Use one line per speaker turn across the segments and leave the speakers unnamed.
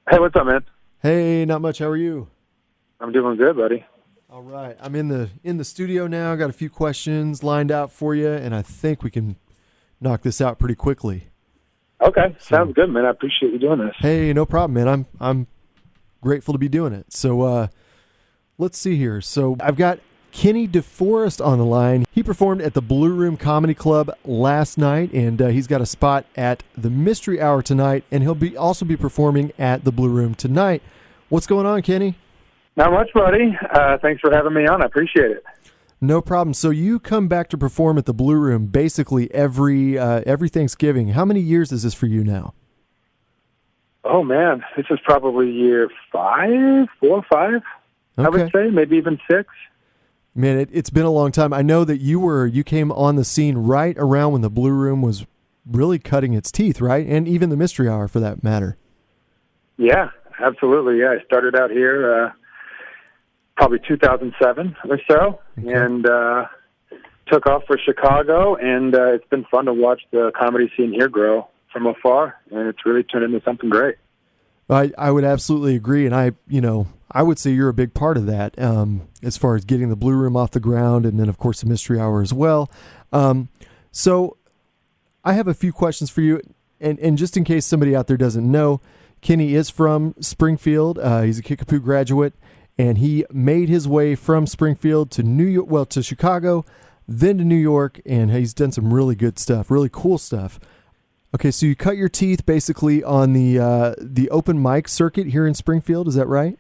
Hey, what's up, man?
Hey, not much. How are you?
I'm doing good, buddy.
All right. I'm in the studio now. Got a few questions lined out for you, and I think we can knock this out pretty quickly.
Okay,
So,
sounds good, man. I appreciate you doing this.
hey, no problem, man. I'm grateful to be doing it. So, let's see here. So, I've got Kenny Deforest on the line. He performed at the Blue Room Comedy Club last night, and he's got a spot at the Mystery Hour tonight, and he'll also be performing at the Blue Room tonight. What's going on, Kenny?
Not much, buddy. Thanks for having me on. I appreciate it.
No problem. So you come back to perform at the Blue Room basically every Thanksgiving. How many years is this for you now?
Oh, man. This is probably year 4 or 5,
Okay.
I would say, maybe even 6.
Man, it's been a long time. I know that you came on the scene right around when the Blue Room was really cutting its teeth, right? And even the Mystery Hour, for that matter.
Yeah, absolutely. Yeah, I started out here probably 2007 or so,
Okay.
and took off for Chicago, and it's been fun to watch the comedy scene here grow from afar, and it's really turned into something great.
I would absolutely agree, and I would say you're a big part of that, as far as getting the Blue Room off the ground, and then of course the Mystery Hour as well. So I have a few questions for you, and just in case somebody out there doesn't know, Kenny is from Springfield. He's a Kickapoo graduate, and he made his way from Springfield to to Chicago, then to New York, and he's done some really good stuff, really cool stuff. Okay, so you cut your teeth basically on the open mic circuit here in Springfield. Is that right?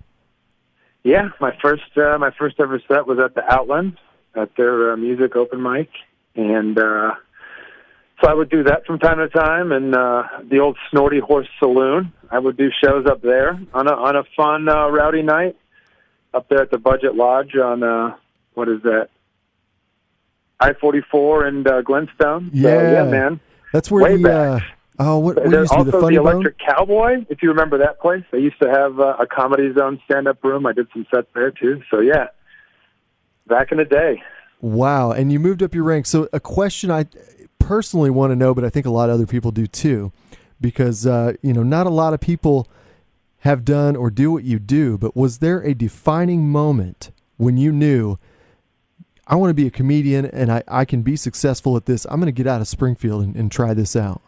Yeah, my first ever set was at the Outland at their music open mic, and so I would do that from time to time. And the old Snorty Horse Saloon, I would do shows up there on a fun rowdy night up there at the Budget Lodge on what is that, I-44 and Glenstone.
Yeah,
so, yeah, man.
That's where
Way back.
what
There's
used to be
also
the Funny
the
Bone?
Electric Cowboy, if you remember that place. They used to have a Comedy Zone stand-up room. I did some sets there, too. So, yeah, back in the day.
Wow, and you moved up your ranks. So a question I personally want to know, but I think a lot of other people do too, because not a lot of people have done or do what you do, but was there a defining moment when you knew, I want to be a comedian and I can be successful at this. I'm going to get out of Springfield and try this out?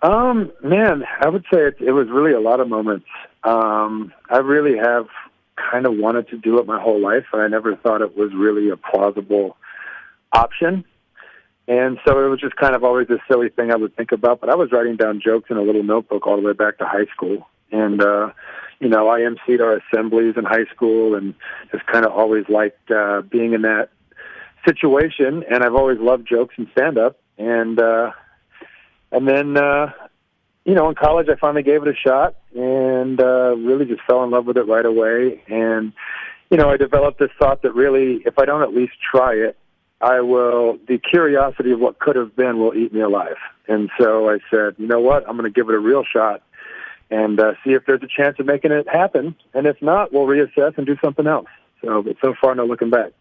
Man, I would say it was really a lot of moments. I really have kind of wanted to do it my whole life, and I never thought it was really a plausible option. And so it was just kind of always a silly thing I would think about. But I was writing down jokes in a little notebook all the way back to high school. And, I emceed our assemblies in high school and just kind of always liked being in that situation. And I've always loved jokes and stand-up. And then, in college, I finally gave it a shot and really just fell in love with it right away. And, I developed this thought that really, if I don't at least try it, the curiosity of what could have been will eat me alive. And so I said, you know what, I'm going to give it a real shot and see if there's a chance of making it happen. And if not, we'll reassess and do something else. But so far, no looking back.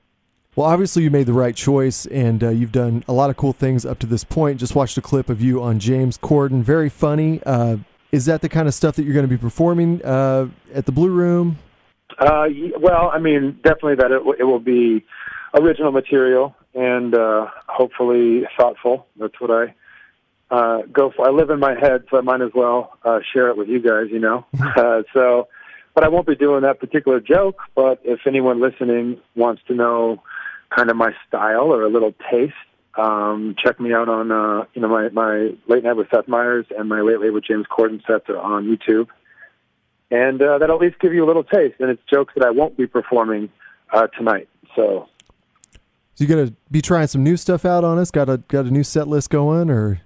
Well, obviously you made the right choice, and you've done a lot of cool things up to this point. Just watched a clip of you on James Corden. Very funny. Is that the kind of stuff that you're going to be performing at the Blue Room?
Well, I mean, definitely that it will be original material and hopefully thoughtful. That's what I go for. I live in my head, so I might as well share it with you guys, But I won't be doing that particular joke. But if anyone listening wants to know kind of my style or a little taste, check me out on my Late Night with Seth Meyers and my Late Late with James Corden sets are on YouTube, and that'll at least give you a little taste. And it's jokes that I won't be performing tonight. So
you're gonna be trying some new stuff out on us? Got a new set list going, or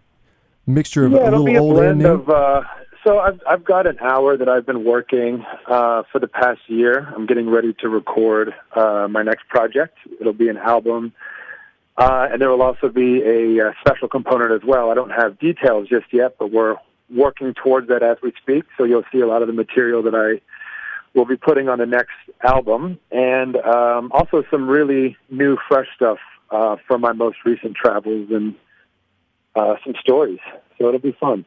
mixture of a
it'll
little
be a
old and
blend
new?
of. So I've got an hour that I've been working for the past year. I'm getting ready to record my next project. It'll be an album, and there will also be a special component as well. I don't have details just yet, but we're working towards that as we speak. So you'll see a lot of the material that I will be putting on the next album, and also some really new, fresh stuff from my most recent travels and some stories. So it'll be fun.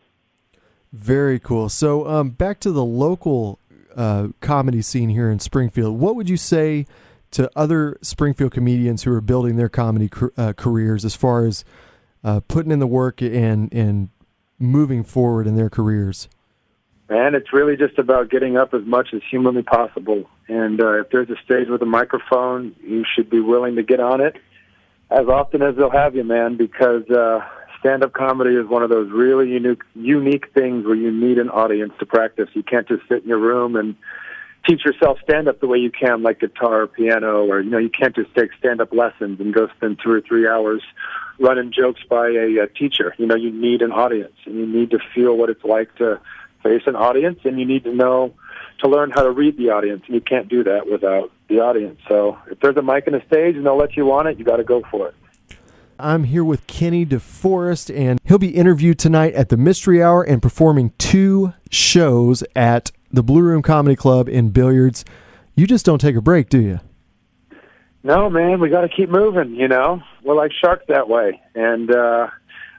Very cool. So back to the local comedy scene here in Springfield. What would you say to other Springfield comedians who are building their comedy careers as far as putting in the work and moving forward in their careers?
Man, it's really just about getting up as much as humanly possible. And if there's a stage with a microphone, you should be willing to get on it as often as they'll have you, man, because stand-up comedy is one of those really unique things where you need an audience to practice. You can't just sit in your room and teach yourself stand-up the way you can, like guitar or piano, or, you can't just take stand-up lessons and go spend 2 or 3 hours running jokes by a teacher. You need an audience, and you need to feel what it's like to face an audience, and you need to learn how to read the audience, and you can't do that without the audience. So if there's a mic and a stage and they'll let you on it, you got to go for it.
I'm here with Kenny Deforest, and he'll be interviewed tonight at the Mystery Hour and performing 2 shows at the Blue Room Comedy Club in Billiards. You just don't take a break, do you?
No, man, we got to keep moving, We're like sharks that way. And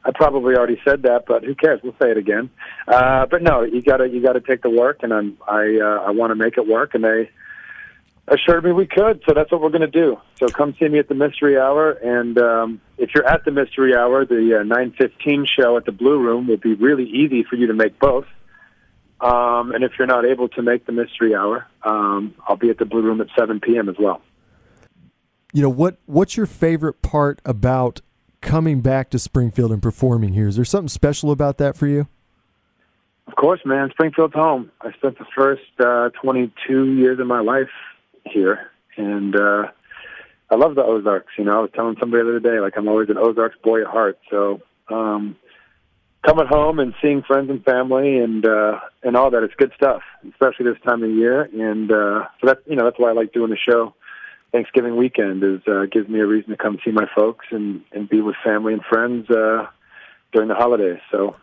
I probably already said that, but who cares? We'll say it again. But no, you got to take the work, and I want to make it work, and they assured me we could, so that's what we're going to do. So come see me at the Mystery Hour, and if you're at the Mystery Hour, the 9:15 show at the Blue Room will be really easy for you to make both. And if you're not able to make the Mystery Hour, I'll be at the Blue Room at 7 p.m. as well.
What's your favorite part about coming back to Springfield and performing here? Is there something special about that for you?
Of course, man. Springfield's home. I spent the first 22 years of my life here, and I love the Ozarks. I was telling somebody the other day, I'm always an Ozarks boy at heart. So coming home and seeing friends and family and all that, it's good stuff, especially this time of year. And so that's why I like doing the show. Thanksgiving weekend gives me a reason to come see my folks and be with family and friends during the holidays. So,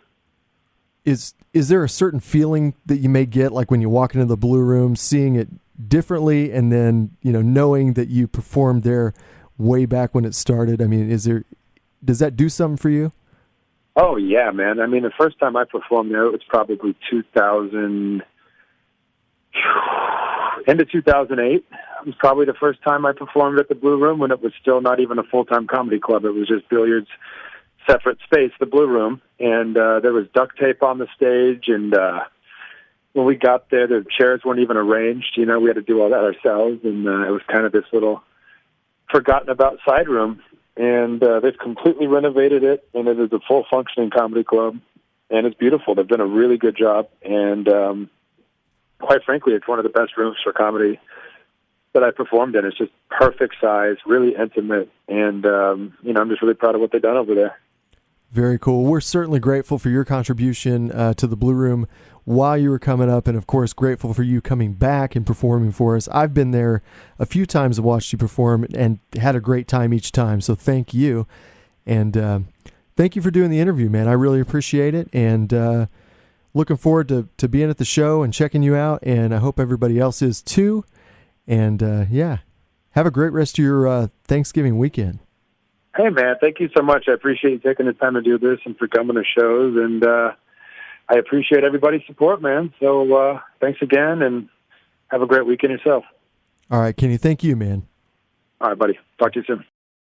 is there a certain feeling that you may get, like when you walk into the Blue Room, seeing it differently, and then knowing that you performed there way back when it started? I mean, does that do something for you?
Oh yeah, man. I mean, the first time I performed there, it was probably 2000. Into 2008, it was probably the first time I performed at the Blue Room when it was still not even a full-time comedy club. It was just Billiards, separate space, the Blue Room. And there was duct tape on the stage. And when we got there, the chairs weren't even arranged. We had to do all that ourselves. And it was kind of this little forgotten-about side room. And they've completely renovated it, and it is a full-functioning comedy club. And it's beautiful. They've done a really good job. And quite frankly, it's one of the best rooms for comedy that I performed in. It's just perfect size, really intimate, and I'm just really proud of what they've done over there.
Very cool. We're certainly grateful for your contribution to the Blue Room while you were coming up, and of course grateful for you coming back and performing for us. I've been there a few times and watched you perform and had a great time each time, so thank you. And thank you for doing the interview, man. I really appreciate it, and looking forward to being at the show and checking you out, and I hope everybody else is too. And have a great rest of your Thanksgiving weekend.
Hey, man, thank you so much. I appreciate you taking the time to do this and for coming to shows, and I appreciate everybody's support, man. So thanks again, and have a great weekend yourself.
All right, Kenny, thank you, man.
All right, buddy. Talk to you soon.